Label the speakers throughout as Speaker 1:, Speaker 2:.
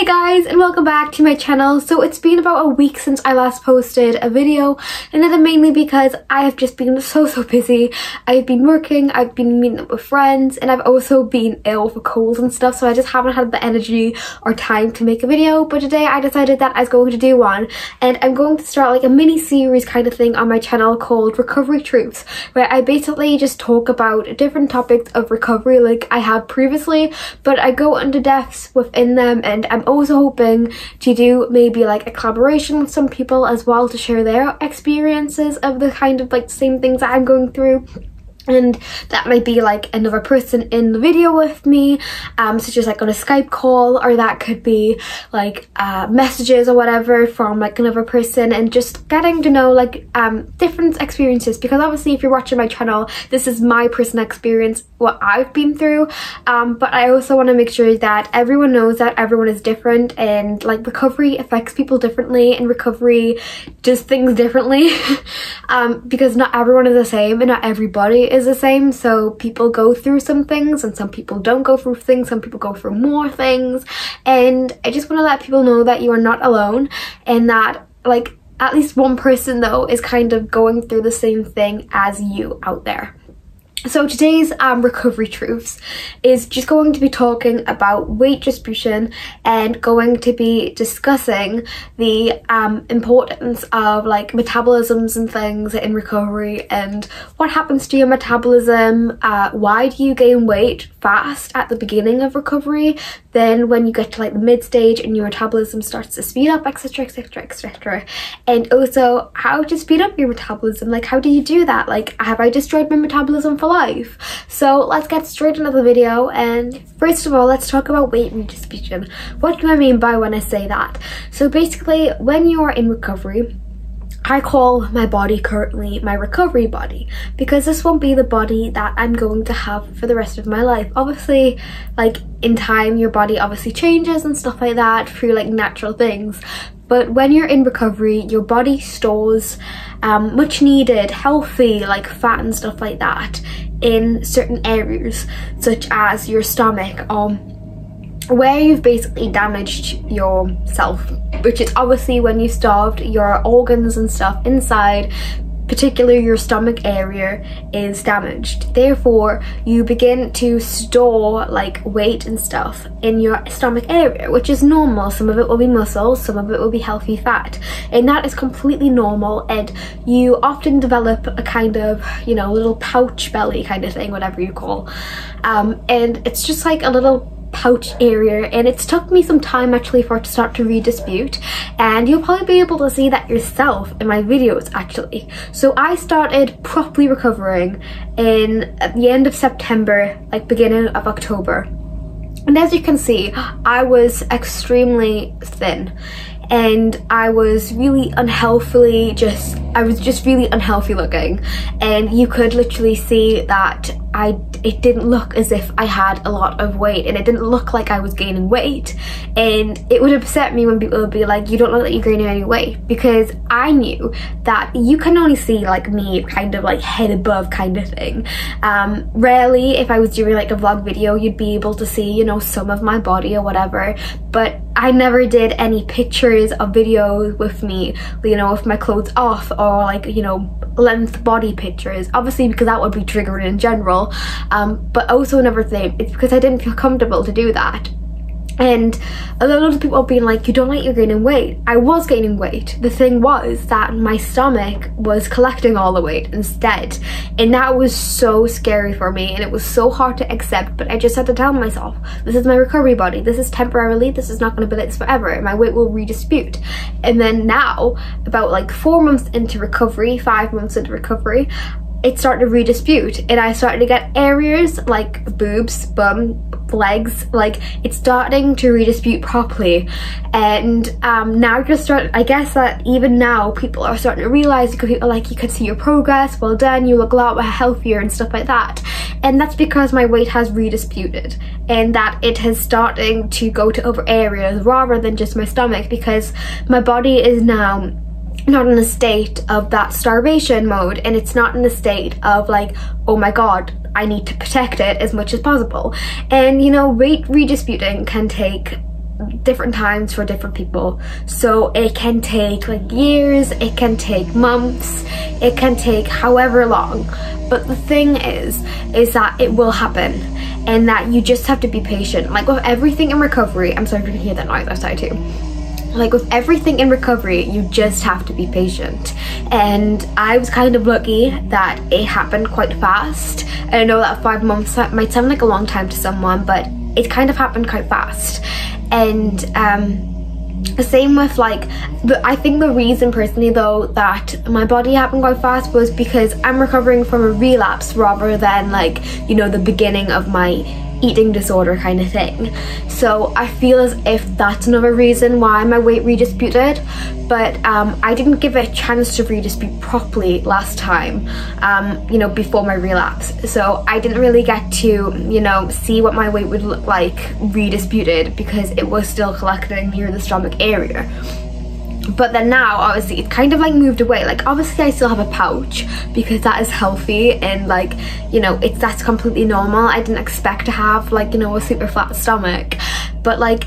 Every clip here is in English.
Speaker 1: guys, and welcome back to my channel. So it's been about a week since I last posted a video, and that mainly because I have just been so busy. I've been working, I've been meeting up with friends, and I've also been ill for colds and stuff, so I just haven't had the energy or time to make a video. But today I decided that I was going to do one, and I'm going to start like a mini series kind of thing on my channel called Recovery Truths, where I basically just talk about different topics of recovery like I have previously, but I go into depths within them. And I'm also hoping to do maybe like a collaboration with some people as well to share their experiences of the kind of like same things that I'm going through. And that might be like another person in the video with me, such as like on a Skype call, or that could be like messages or whatever from like another person, and just getting to know like different experiences, because obviously if you're watching my channel, this is my personal experience, what I've been through, but I also want to make sure that everyone knows that everyone is different, and like recovery affects people differently, and recovery does things differently because not everyone is the same and not everybody is the same. So people go through some things and some people don't go through things, some people go through more things, and I just want to let people know that you are not alone, and that like at least one person though is kind of going through the same thing as you out there. So today's recovery truths is just going to be talking about weight distribution, and going to be discussing the importance of like metabolisms and things in recovery, and what happens to your metabolism, why do you gain weight fast at the beginning of recovery, then when you get to like the mid stage and your metabolism starts to speed up, etc, etc, etc, and also how to speed up your metabolism. Like, how do you do that? Like, have I destroyed my metabolism for life? So let's get straight into the video. And first of all, let's talk about weight redistribution. What do I mean by when I say that? So basically, when you are in recovery, I call my body currently my recovery body, because this won't be the body that I'm going to have for the rest of my life. Obviously, like in time, your body obviously changes and stuff like that through like natural things. But when you're in recovery, your body stores much needed healthy like fat and stuff like that in certain areas, such as your stomach, where you've basically damaged yourself, which is obviously when you starved, your organs and stuff inside, particularly your stomach area, is damaged. Therefore, you begin to store like weight and stuff in your stomach area, which is normal. Some of it will be muscle, some of it will be healthy fat, and that is completely normal. And you often develop a kind of, you know, little pouch belly kind of thing, whatever you call, and it's just like a little pouch area, and it's took me some time actually for it to start to redistribute, and you'll probably be able to see that yourself in my videos actually. So I started properly recovering at the end of September, like beginning of October, and as you can see, I was extremely thin, and I was really unhealthily I was just really unhealthy looking, and you could literally see that it didn't look as if I had a lot of weight, and it didn't look like I was gaining weight. And it would upset me when people would be like, you don't look like you're gaining any weight, because I knew that you can only see like me kind of like head above kind of thing. Rarely, if I was doing like a vlog video, you'd be able to see, you know, some of my body or whatever, but I never did any pictures or videos with me, you know, with my clothes off, or like, you know, length body pictures, obviously because that would be triggering in general, but also another thing, it's because I didn't feel comfortable to do that. And a lot of people have been like, you don't like you're gaining weight. I was gaining weight. The thing was that my stomach was collecting all the weight instead, and that was so scary for me, and it was so hard to accept. But I just had to tell myself, this is my recovery body, this is temporarily, this is not going to be like this forever, and my weight will redistribute. And then now, about like 4 months into recovery, 5 months into recovery, it started to redistribute, and I started to get areas like boobs, bum, legs, like it's starting to redistribute properly. And now you're starting, I guess that even now people are starting to realize, because people are like, you can see your progress, well done, you look a lot healthier and stuff like that. And that's because my weight has redistributed, and that it is starting to go to other areas rather than just my stomach, because my body is now not in a state of that starvation mode, and it's not in a state of like, oh my god, I need to protect it as much as possible. And you know, weight redistributing can take different times for different people. So it can take like years, it can take months, it can take however long. But the thing is that it will happen, and that you just have to be patient. Like with everything in recovery, I'm sorry if you can hear that noise outside too. Like with everything in recovery, you just have to be patient. And I was kind of lucky that it happened quite fast. And I know that 5 months, that might sound like a long time to someone, but it kind of happened quite fast. And same with like, I think the reason personally though that my body happened quite fast was because I'm recovering from a relapse rather than like, you know, the beginning of my eating disorder kind of thing. So I feel as if that's another reason why my weight redistributed. But I didn't give it a chance to redistribute properly last time, you know, before my relapse. So I didn't really get to, you know, see what my weight would look like redistributed because it was still collecting near the stomach area. But then now, obviously, it's kind of like moved away. Like, obviously, I still have a pouch because that is healthy and, like, you know, that's completely normal. I didn't expect to have, like, you know, a super flat stomach. But, like,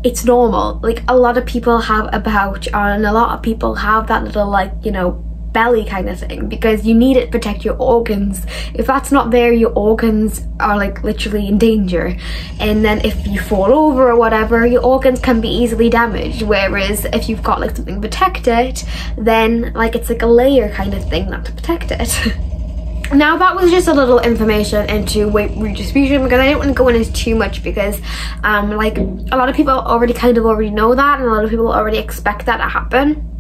Speaker 1: it's normal. Like, a lot of people have a pouch and a lot of people have that little, like, you know, belly kind of thing because you need it to protect your organs. If that's not there, your organs are like literally in danger, and then if you fall over or whatever, your organs can be easily damaged. Whereas if you've got like something to protect it, then like it's like a layer kind of thing not to protect it. Now that was just a little information into weight redistribution because I didn't want to go into too much because like a lot of people already know that, and a lot of people already expect that to happen.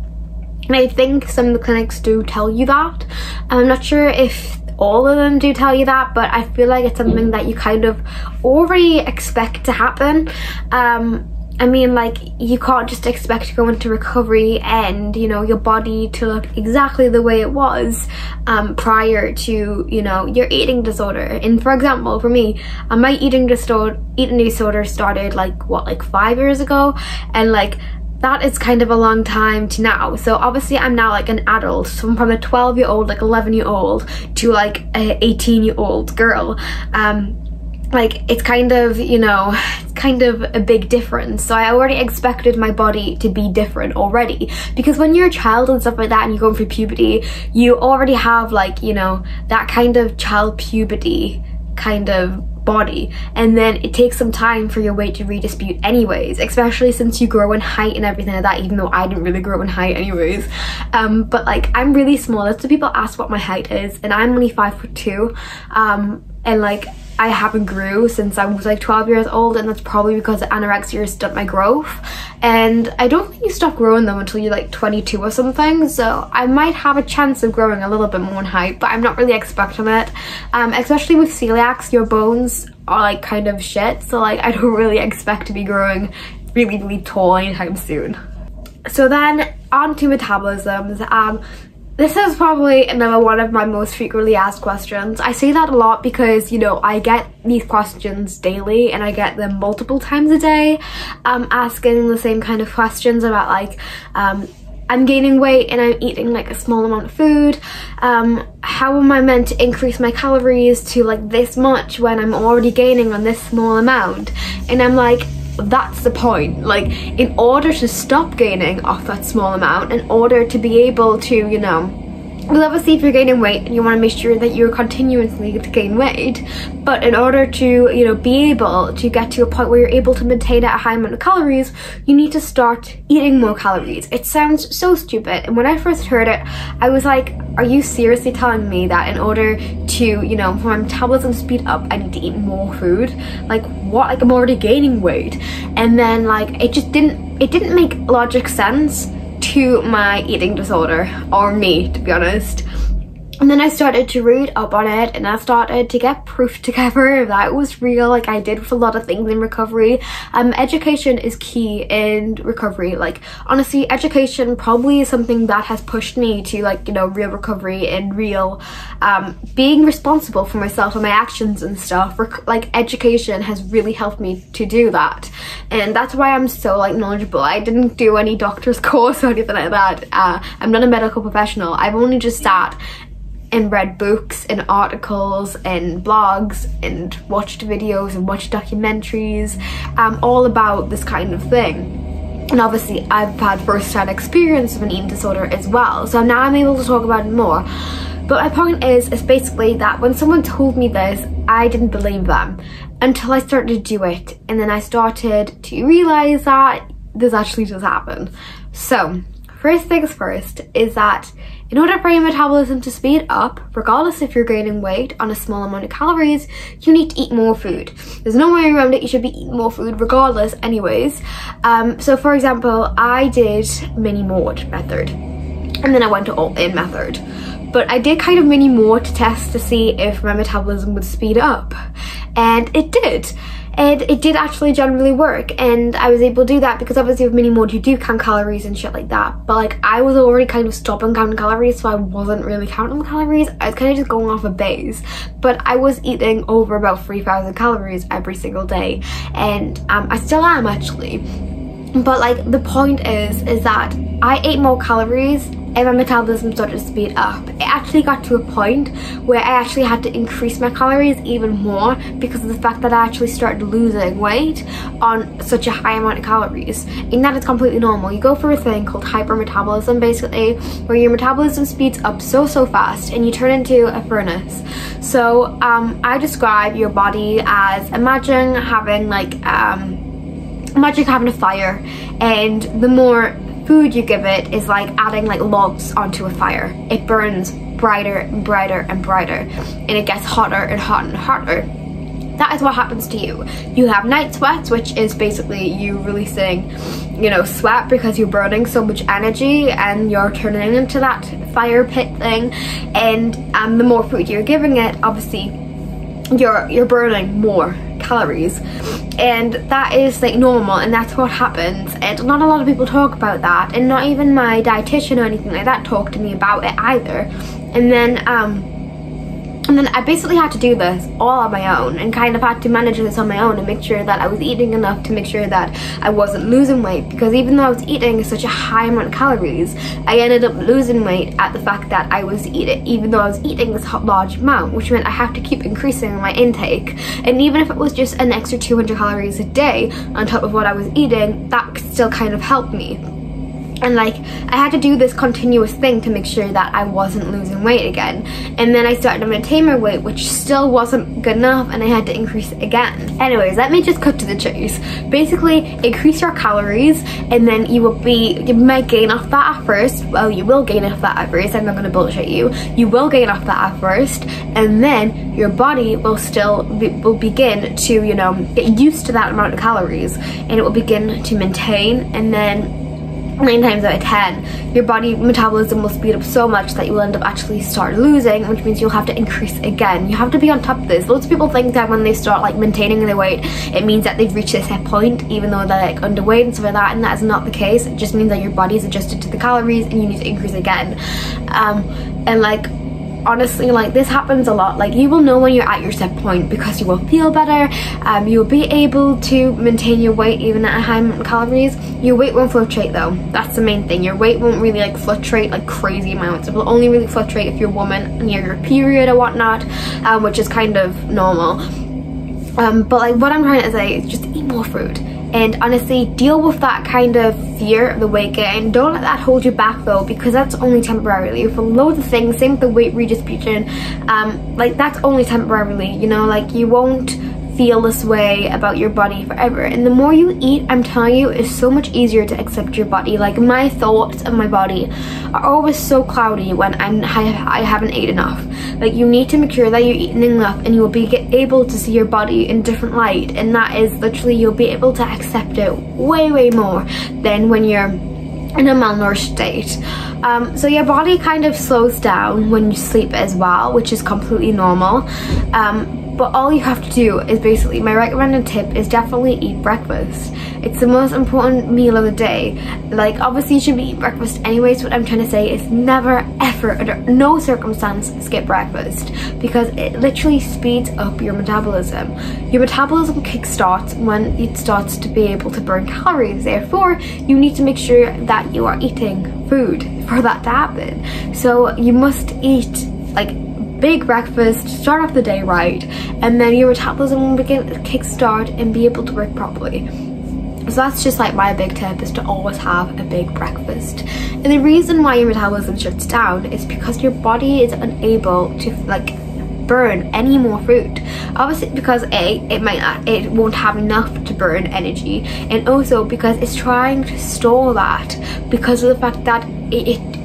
Speaker 1: And I think some of the clinics do tell you that. I'm not sure if all of them do tell you that, but I feel like it's something that you kind of already expect to happen. I mean, like, you can't just expect to go into recovery and, you know, your body to look exactly the way it was prior to, you know, your eating disorder. And for example, for me, my eating disorder started like, what, like 5 years ago? And like, that is kind of a long time to now. So obviously I'm now like an adult, so from a 12-year-old, like 11-year-old to like a 18-year-old girl. Like it's kind of, you know, it's kind of a big difference. So I already expected my body to be different already, because when you're a child and stuff like that and you're going through puberty, you already have like, you know, that kind of child puberty kind of body, and then it takes some time for your weight to redistribute anyways, especially since you grow in height and everything like that, even though I didn't really grow in height anyways. But like I'm really small. Lots of people ask what my height is, and I'm only 5'2", and like I haven't grew since I was like 12 years old, and that's probably because anorexia stopped my growth. And I don't think you stop growing them until you're like 22 or something, so I might have a chance of growing a little bit more in height, but I'm not really expecting it. Especially with celiacs, your bones are like kind of shit, so like I don't really expect to be growing really, really tall anytime soon. So then on to metabolisms. This is probably another one of my most frequently asked questions. I say that a lot because, you know, I get these questions daily and I get them multiple times a day, asking the same kind of questions about like, I'm gaining weight and I'm eating like a small amount of food. How am I meant to increase my calories to like this much when I'm already gaining on this small amount? And I'm like, that's the point. Like, in order to stop gaining off that small amount, in order to be able to, you know, well, obviously if you're gaining weight and you want to make sure that you're continuously to gain weight, but in order to, you know, be able to get to a point where you're able to maintain a high amount of calories, you need to start eating more calories. It sounds so stupid, and when I first heard it, I was like, are you seriously telling me that in order to, you know, for my metabolism to speed up, I need to eat more food? Like, what? Like, I'm already gaining weight. And then like it didn't make logic sense to my eating disorder, or me, to be honest. And then I started to read up on it, and I started to get proof together that it was real, like I did with a lot of things in recovery. Education is key in recovery. Like, honestly, education probably is something that has pushed me to, like, you know, real recovery and real being responsible for myself and my actions and stuff. Like, education has really helped me to do that, and that's why I'm so, like, knowledgeable. I didn't do any doctor's course or anything like that. I'm not a medical professional. I've only just sat and read books and articles and blogs and watched videos and watched documentaries all about this kind of thing. And obviously I've had first-hand experience of an eating disorder as well, so now I'm able to talk about it more. But my point is basically that when someone told me this, I didn't believe them until I started to do it, and then I started to realise that this actually does happen. So first things first is that in order for your metabolism to speed up, regardless if you're gaining weight on a small amount of calories, you need to eat more food. There's no way around it, you should be eating more food regardless anyways. So for example, I did mini mod method, and then I went to all-in method. But I did kind of mini mod to test to see if my metabolism would speed up, and it did. And it did actually generally work, and I was able to do that because obviously with mini mod you do count calories and shit like that, but like I was already kind of stopping counting calories, so I wasn't really counting calories. I was kind of just going off a base, but I was eating over about 3,000 calories every single day, and I still am actually. But like the point is that I ate more calories and my metabolism started to speed up. It actually got to a point where I actually had to increase my calories even more because of the fact that I actually started losing weight on such a high amount of calories. And that is completely normal. You go through a thing called hypermetabolism, basically, where your metabolism speeds up so fast and you turn into a furnace. So I describe your body as imagine having like a fire, and the more food you give it is like adding like logs onto a fire. It burns brighter and brighter and brighter, and it gets hotter and hotter and hotter. That is what happens to you. You have night sweats, which is basically you releasing, you know, sweat because you're burning so much energy and you're turning into that fire pit thing. And the more food you're giving it, obviously you're burning more calories, and that is like normal, and that's what happens. And not a lot of people talk about that, and not even my dietitian or anything like that talked to me about it either. And then I basically had to do this all on my own, and kind of had to manage this on my own and make sure that I was eating enough to make sure that I wasn't losing weight, because even though I was eating such a high amount of calories, I ended up losing weight at the fact that I was eating, even though I was eating this large amount, which meant I have to keep increasing my intake. And even if it was just an extra 200 calories a day on top of what I was eating, that still kind of helped me. And like I had to do this continuous thing to make sure that I wasn't losing weight again. And then I started to maintain my weight, which still wasn't good enough, and I had to increase it again. Anyways, let me just cut to the chase. Basically, increase your calories, and then you might gain off that at first. Well, you will gain off that at first. I'm not going to bullshit you. You will gain off that at first, and then your body will will begin to, you know, get used to that amount of calories, and it will begin to maintain, and then 9 times out of 10 your body metabolism will speed up so much that you will end up actually start losing, which means you'll have to increase again. You have to be on top of this. Loads of people think that when they start like maintaining their weight, it means that they've reached a set point even though they're like underweight and stuff like that, and that is not the case. It just means that your body is adjusted to the calories and you need to increase again. And like honestly, like this happens a lot. Like you will know when you're at your set point because you will feel better. You will be able to maintain your weight even at a high amount of calories. Your weight won't fluctuate though. That's the main thing. Your weight won't really like fluctuate like crazy amounts. It will only really fluctuate if you're a woman near your period or whatnot, which is kind of normal. But like what I'm trying to say is just eat more food. And honestly, deal with that kind of fear of the weight gain. Don't let that hold you back though, because that's only temporarily. For loads of things, same with the weight redistribution, like that's only temporarily, you know, like you won't feel this way about your body forever. And the more you eat, I'm telling you, it's so much easier to accept your body. Like my thoughts of my body are always so cloudy when I haven't ate enough. Like you need to make sure that you're eating enough, and you will be able to see your body in different light, and that is literally you'll be able to accept it way more than when you're in a malnourished state. So your body kind of slows down when you sleep as well, which is completely normal. But all you have to do is basically, my recommended tip is definitely eat breakfast. It's the most important meal of the day. Like obviously you should be eating breakfast anyways. What I'm trying to say is never ever, under no circumstance, skip breakfast, because it literally speeds up your metabolism. Your metabolism kickstarts when it starts to be able to burn calories. Therefore, you need to make sure that you are eating food for that to happen. So you must eat like big breakfast, start off the day right, and then your metabolism will begin to kickstart and be able to work properly. So that's just like my big tip, is to always have a big breakfast. And the reason why your metabolism shuts down is because your body is unable to like burn any more food. Obviously because it won't have enough to burn energy, and also because it's trying to store that because of the fact that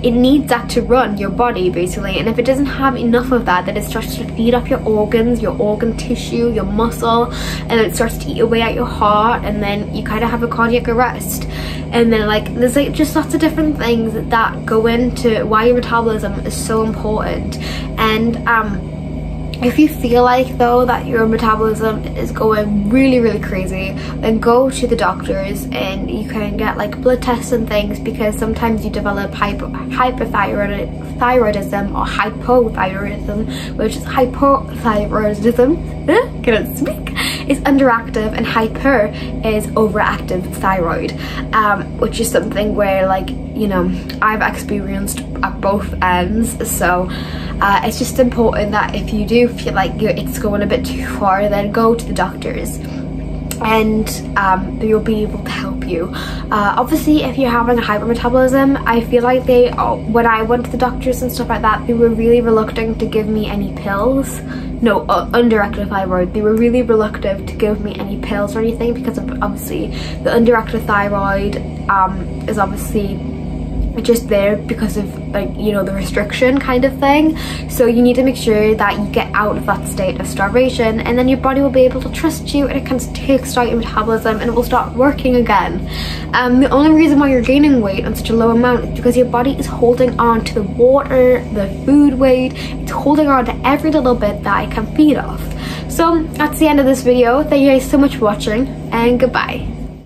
Speaker 1: it needs that to run your body basically, and if it doesn't have enough of that, then it starts to feed up your organs, your organ tissue, your muscle, and then it starts to eat away at your heart, and then you kind of have a cardiac arrest. And then like there's like just lots of different things that go into why your metabolism is so important. And if you feel like though that your metabolism is going really crazy, then go to the doctors and you can get like blood tests and things, because sometimes you develop hypothyroidism or hypothyroidism, which is hypothyroidism, can't speak, is underactive, and hyper is overactive thyroid, which is something where, like, you know, I've experienced at both ends. So it's just important that if you do feel like it's going a bit too far, then go to the doctors, and they'll be able to help you. Obviously if you're having a hypermetabolism, I feel like when I went to the doctors and stuff like that, they were really reluctant to give me any pills. No, underactive thyroid, they were really reluctant to give me any pills or anything, because of obviously the underactive thyroid is obviously just there because of, like, you know, the restriction kind of thing. So you need to make sure that you get out of that state of starvation, and then your body will be able to trust you, and it can kickstart your metabolism and it will start working again. The only reason why you're gaining weight on such a low amount is because your body is holding on to the water, the food weight, it's holding on to every little bit that it can feed off. So that's the end of this video. Thank you guys so much for watching, and goodbye.